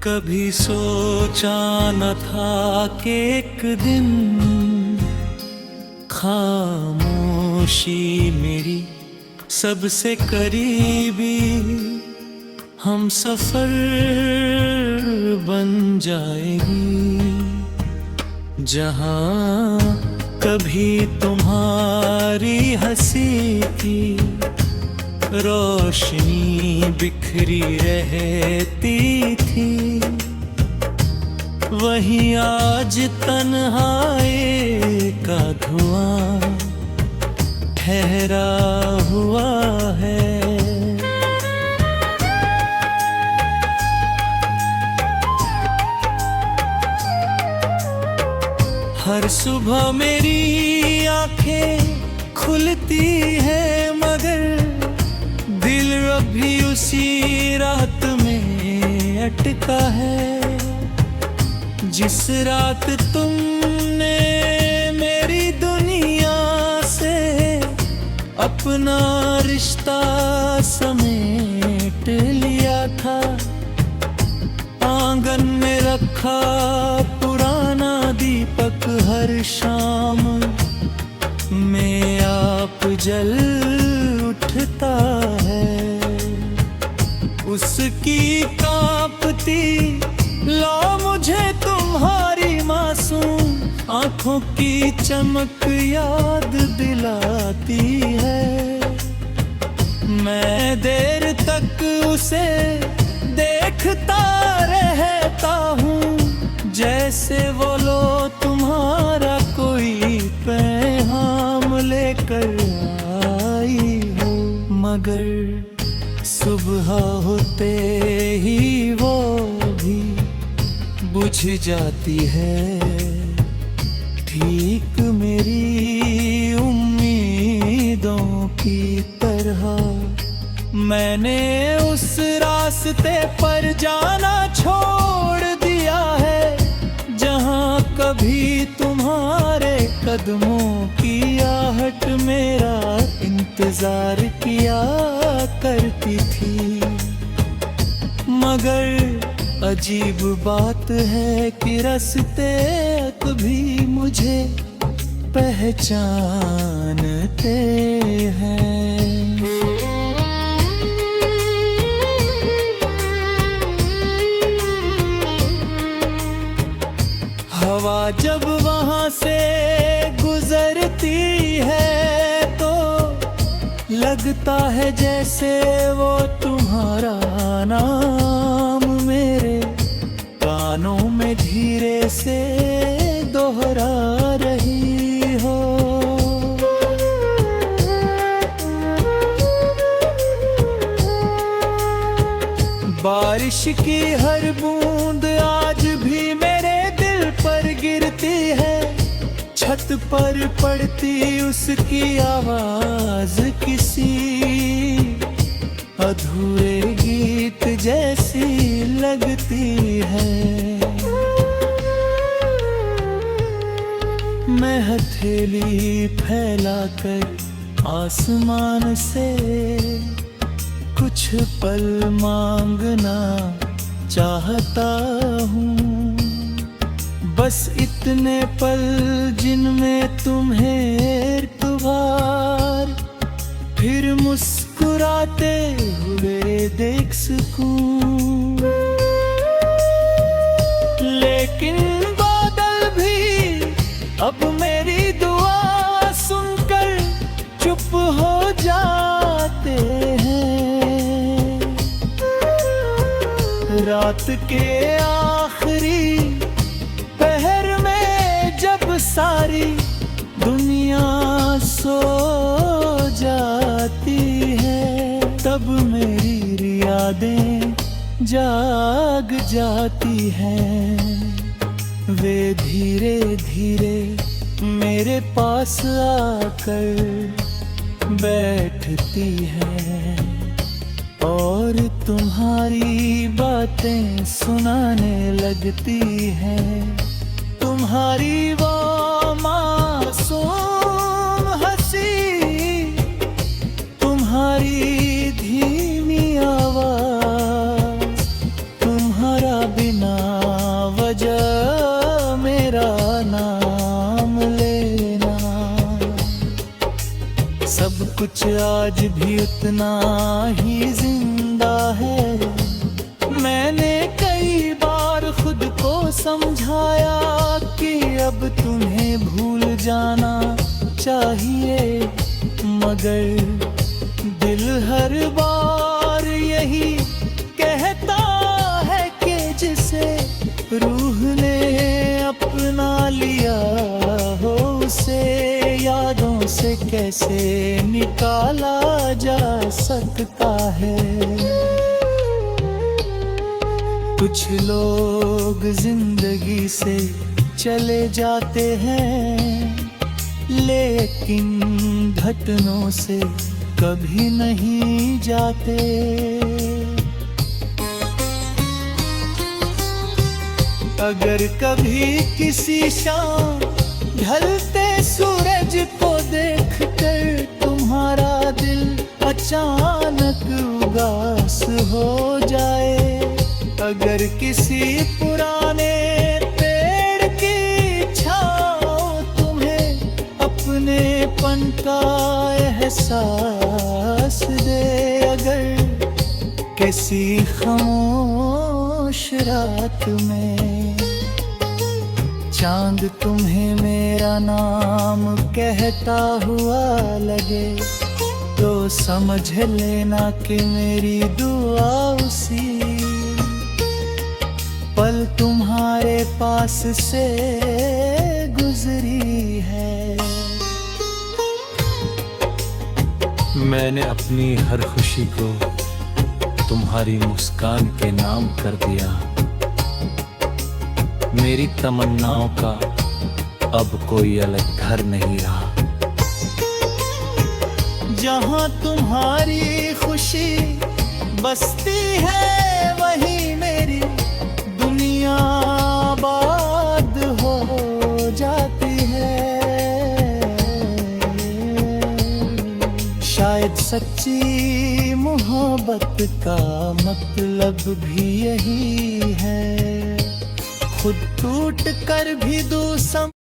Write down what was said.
कभी सोचा न था कि एक दिन खामोशी मेरी सबसे करीबी हम सफर बन जाएगी, जहां कभी तुम्हारी हंसी की रोशनी बिखरी रहती थी, वहीं आज तन्हाई का धुआं ठहरा हुआ है। हर सुबह मेरी आंखें खुलती है, मगर दिल अभी उसी रात में अटका है, जिस रात तुमने मेरी दुनिया से अपना रिश्ता समेट लिया था। आंगन में रखा पुराना दीपक हर शाम में आप जल उठता है, उसकी कांपती लो मुझे तुम्हारी मासूम आंखों की चमक याद दिलाती है। मैं देर तक उसे देखता रहता हूँ, जैसे वो लो तुम्हारा कोई पैगाम लेकर आई हो, मगर सुबह होते ही वो भी बुझ जाती है, ठीक मेरी उम्मीदों की तरह। मैंने उस रास्ते पर जाना छोड़ दिया है, जहां कभी तुम्हारे कदमों की आहट मेरा इंतजार किया करती थी। मगर अजीब बात है कि रास्ते कभी मुझे पहचानते हैं। हवा जब वहां से गुजरती है तो लगता है जैसे वो तुम्हारा नाम मेरे कानों में धीरे से दोहरा रही हो। बारिश की हर बूंद आज भी मेरे दिल पर गिरती है, छत पर पड़ती उसकी आवाज किसी अधूरे गीत जैसी लगती है। मैं हथेली फैलाकर आसमान से कुछ पल मांगना चाहता हूँ, बस इतने पल जिनमें तुम्हें एक बार फिर मुस्कुराते हुए देख सकूं। लेकिन बादल भी अब मेरी दुआ सुनकर चुप हो जाते हैं। रात के आखिरी पहर में जब सारी दुनिया सो जाती है, तब मेरी यादें जाग जाती हैं। वे धीरे धीरे मेरे पास आकर बैठती हैं और तुम्हारी बातें सुनाने लगती हैं। तुम्हारी वो मासूम हंसी, तुम्हारी धीमी आवाज, तुम्हारा बिना कुछ आज भी उतना ही जिंदा है। मैंने कई बार खुद को समझाया कि अब तुम्हें भूल जाना चाहिए, मगर दिल हर बार यही कहता है कि जिसे रूह ने अपना लिया हो, उसे यादों से कैसे निकाला जा सकता है। कुछ लोग जिंदगी से चले जाते हैं, लेकिन घटनों से कभी नहीं जाते। अगर कभी किसी शाम ढलते सूरज को देखकर तुम्हारा दिल अचानक उदास हो जाए, अगर किसी पुराने पेड़ की छाँव तुम्हें अपनेपन का एहसास दे, अगर किसी खामोश रात में चांद तुम्हें मेरा नाम कहता हुआ लगे, तो समझ लेना कि मेरी दुआ उसी पल तुम्हारे पास से गुजरी है। मैंने अपनी हर खुशी को तुम्हारी मुस्कान के नाम कर दिया। मेरी तमन्नाओं का अब कोई अलग घर नहीं रहा। जहाँ तुम्हारी खुशी बसती है वहीं मेरी दुनिया आबाद हो जाती है। शायद सच्ची मोहब्बत का मतलब भी यही है, खुद टूट कर भी दूसरा